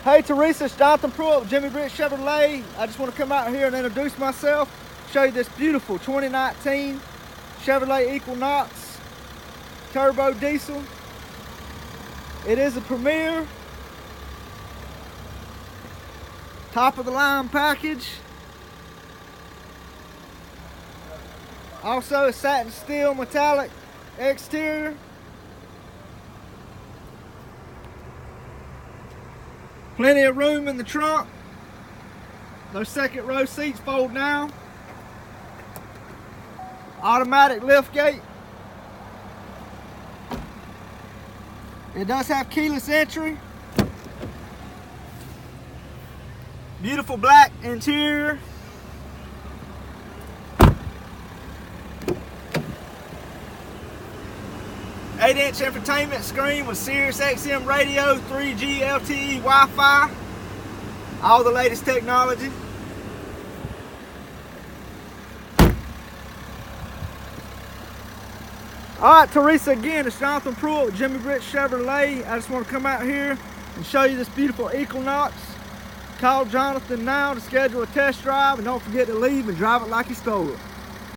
Hey Theresa, it's Jonathan Pruitt with Jimmy Britt Chevrolet. I just want to come out here and introduce myself, show you this beautiful 2019 Chevrolet Equinox turbo diesel. It is a premier, top of the line package. Also a satin steel metallic exterior. Plenty of room in the trunk. Those second row seats fold down. Automatic lift gate. It does have keyless entry. Beautiful black interior. Eight-inch infotainment screen with Sirius XM radio, 3G LTE Wi-Fi, all the latest technology. Alright, Theresa, again, it's Jonathan Pruitt with Jimmy Britt Chevrolet. I just want to come out here and show you this beautiful Equinox. Call Jonathan now to schedule a test drive, and don't forget to leave and drive it like you stole it.